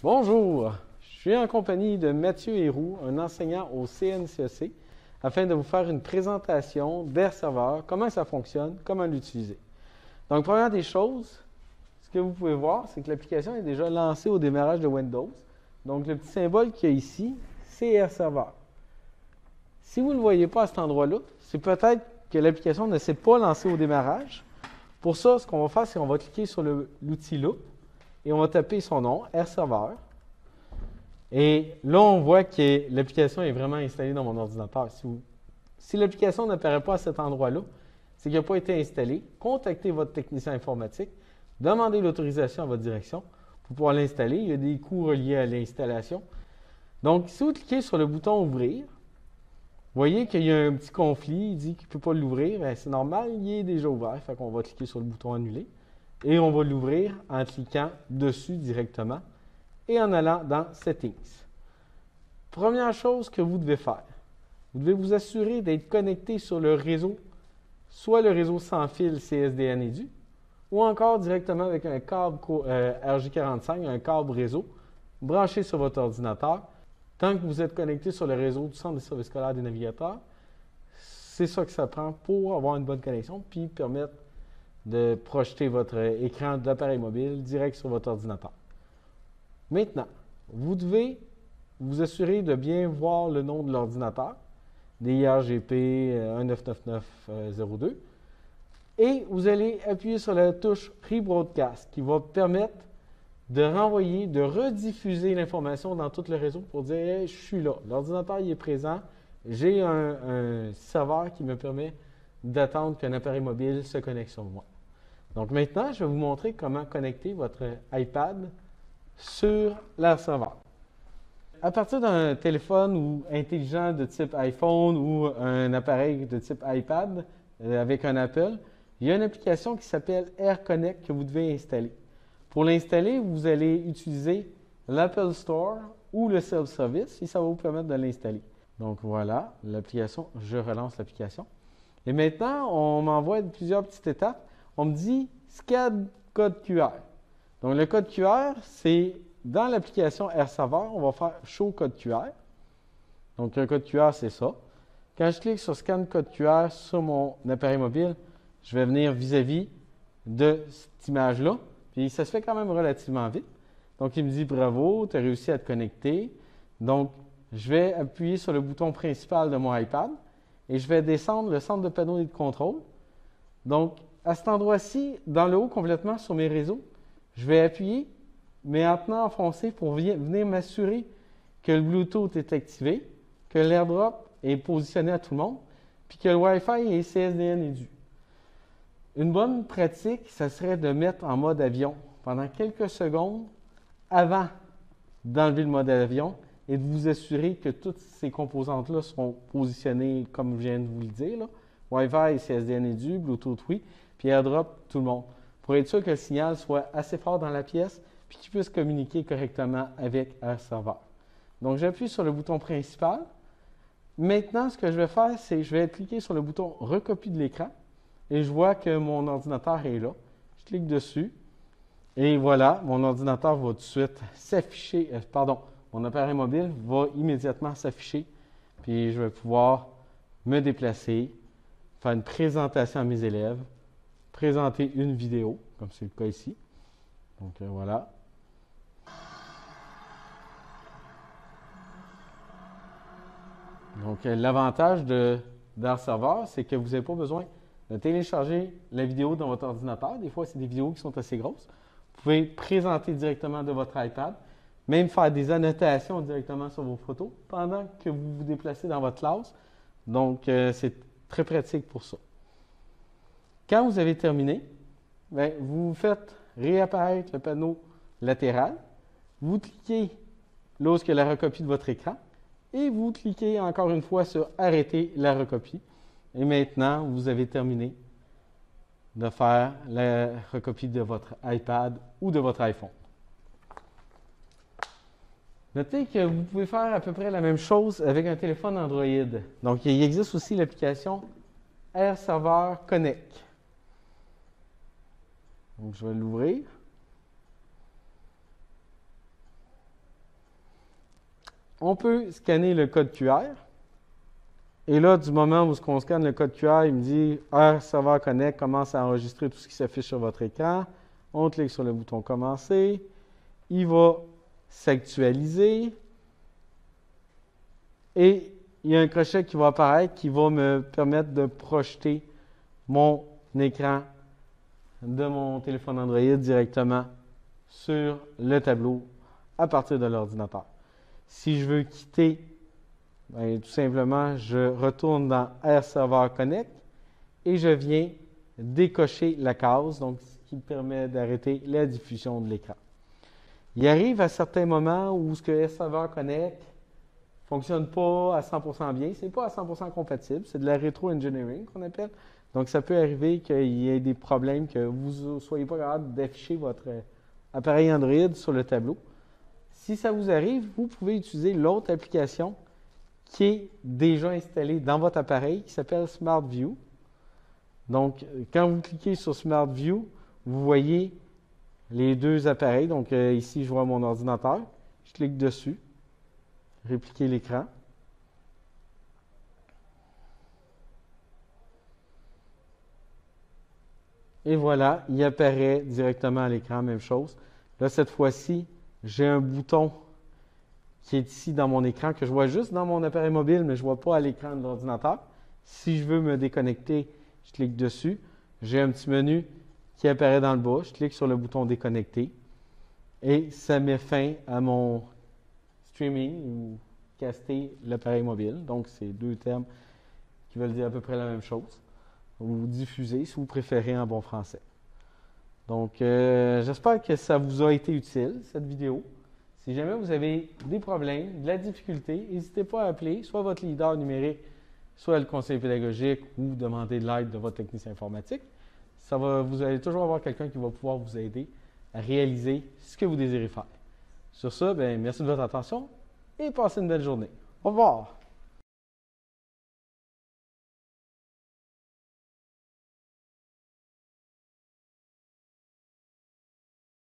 Bonjour, je suis en compagnie de Mathieu Héroux, un enseignant au CNCEC, afin de vous faire une présentation d'Air Server, comment ça fonctionne, comment l'utiliser. Donc, première des choses, ce que vous pouvez voir, c'est que l'application est déjà lancée au démarrage de Windows. Donc, le petit symbole qu'il y a ici, c'est Air Server. Si vous ne le voyez pas à cet endroit-là, c'est peut-être que l'application ne s'est pas lancée au démarrage. Pour ça, ce qu'on va faire, c'est qu'on va cliquer sur l'outil Loop et on va taper son nom, Air Server. Et là, on voit que l'application est vraiment installée dans mon ordinateur. Si l'application n'apparaît pas à cet endroit-là, c'est qu'elle n'a pas été installée. Contactez votre technicien informatique, demandez l'autorisation à votre direction pour pouvoir l'installer. Il y a des coûts reliés à l'installation. Donc, si vous cliquez sur le bouton « Ouvrir », vous voyez qu'il y a un petit conflit, il dit qu'il ne peut pas l'ouvrir. C'est normal, il est déjà ouvert. Fait qu'on va cliquer sur le bouton « Annuler » et on va l'ouvrir en cliquant dessus directement et en allant dans « Settings ». Première chose que vous devez faire, vous devez vous assurer d'être connecté sur le réseau, soit le réseau sans fil CSDN Edu, ou encore directement avec un câble RJ45, un câble réseau, branché sur votre ordinateur. Tant que vous êtes connecté sur le réseau du Centre des services scolaires des navigateurs, c'est ça que ça prend pour avoir une bonne connexion, puis permettre de projeter votre écran d'appareil mobile direct sur votre ordinateur. Maintenant, vous devez vous assurer de bien voir le nom de l'ordinateur, DIRGP 199902, et vous allez appuyer sur la touche Rebroadcast qui va permettre de renvoyer, de rediffuser l'information dans tout le réseau pour dire hey, « je suis là, l'ordinateur il est présent, j'ai un serveur qui me permet d'attendre qu'un appareil mobile se connecte sur moi. » Donc maintenant, je vais vous montrer comment connecter votre iPad sur l'Air Server. À partir d'un téléphone ou intelligent de type iPhone ou un appareil de type iPad avec un Apple, il y a une application qui s'appelle AirConnect que vous devez installer. Pour l'installer, vous allez utiliser l'Apple Store ou le self-service et ça va vous permettre de l'installer. Donc voilà, l'application, je relance l'application. Et maintenant, on m'envoie plusieurs petites étapes. On me dit « Scan code QR ». Donc le code QR, c'est dans l'application Air Server, on va faire « Show code QR ». Donc le code QR, c'est ça. Quand je clique sur « Scan code QR » sur mon appareil mobile, je vais venir vis-à-vis de cette image-là. Puis ça se fait quand même relativement vite. Donc il me dit « Bravo, tu as réussi à te connecter ». Donc je vais appuyer sur le bouton principal de mon iPad et je vais descendre le centre de panneau et de contrôle. Donc à cet endroit-ci, dans le haut complètement sur mes réseaux, je vais appuyer, mais en tenant enfoncé pour venir m'assurer que le Bluetooth est activé, que l'AirDrop est positionné à tout le monde, puis que le Wi-Fi et CSDN est dû. Une bonne pratique, ça serait de mettre en mode avion pendant quelques secondes avant d'enlever le mode avion et de vous assurer que toutes ces composantes-là sont positionnées comme je viens de vous le dire. Là. Wi-Fi et CSDN est dû, Bluetooth oui, puis AirDrop tout le monde. Pour être sûr que le signal soit assez fort dans la pièce puis qu'il puisse communiquer correctement avec Air Server. Donc j'appuie sur le bouton principal. Maintenant, ce que je vais faire, c'est que je vais cliquer sur le bouton Recopie de l'écran et je vois que mon ordinateur est là. Je clique dessus et voilà, mon ordinateur va tout de suite s'afficher, mon appareil mobile va immédiatement s'afficher puis je vais pouvoir me déplacer, faire une présentation à mes élèves, présenter une vidéo, comme c'est le cas ici. Donc voilà. Donc l'avantage d'Air Server, c'est que vous n'avez pas besoin de télécharger la vidéo dans votre ordinateur. Des fois, c'est des vidéos qui sont assez grosses. Vous pouvez présenter directement de votre iPad, même faire des annotations directement sur vos photos pendant que vous vous déplacez dans votre classe. Donc c'est très pratique pour ça. Quand vous avez terminé, bien, vous faites réapparaître le panneau latéral, vous cliquez là où il y a la recopie de votre écran et vous cliquez encore une fois sur « Arrêter la recopie ». Et maintenant, vous avez terminé de faire la recopie de votre iPad ou de votre iPhone. Notez que vous pouvez faire à peu près la même chose avec un téléphone Android. Donc, il existe aussi l'application Air Server Connect. Donc, je vais l'ouvrir. on peut scanner le code QR. Et là, du moment où on scanne le code QR, il me dit « Air Server Connect commence à enregistrer tout ce qui s'affiche sur votre écran. » On clique sur le bouton « Commencer ». Il va s'actualiser. Et il y a un crochet qui va apparaître qui va me permettre de projeter mon écran de mon téléphone Android directement sur le tableau à partir de l'ordinateur. Si je veux quitter, tout simplement, je retourne dans Air Server Connect et je viens décocher la case, donc ce qui me permet d'arrêter la diffusion de l'écran. Il arrive à certains moments où ce que Air Server Connect ne fonctionne pas à 100% bien, ce n'est pas à 100% compatible, c'est de la rétro-engineering qu'on appelle. Donc, ça peut arriver qu'il y ait des problèmes, que vous ne soyez pas capable d'afficher votre appareil Android sur le tableau. Si ça vous arrive, vous pouvez utiliser l'autre application qui est déjà installée dans votre appareil, qui s'appelle SmartView. Donc, quand vous cliquez sur SmartView, vous voyez les deux appareils. Donc, ici, je vois mon ordinateur. Je clique dessus, répliquer l'écran. Et voilà, il apparaît directement à l'écran, même chose. Là, cette fois-ci, j'ai un bouton qui est ici dans mon écran, que je vois juste dans mon appareil mobile, mais je ne vois pas à l'écran de l'ordinateur. Si je veux me déconnecter, je clique dessus. J'ai un petit menu qui apparaît dans le bas. Je clique sur le bouton « Déconnecter » et ça met fin à mon streaming ou caster l'appareil mobile. Donc, c'est deux termes qui veulent dire à peu près la même chose. Ou diffuser, si vous préférez en bon français. Donc, j'espère que ça vous a été utile, cette vidéo. Si jamais vous avez des problèmes, de la difficulté, n'hésitez pas à appeler soit votre leader numérique, soit le conseiller pédagogique ou demander de l'aide de votre technicien informatique. Vous allez toujours avoir quelqu'un qui va pouvoir vous aider à réaliser ce que vous désirez faire. Sur ça, merci de votre attention et passez une belle journée. Au revoir!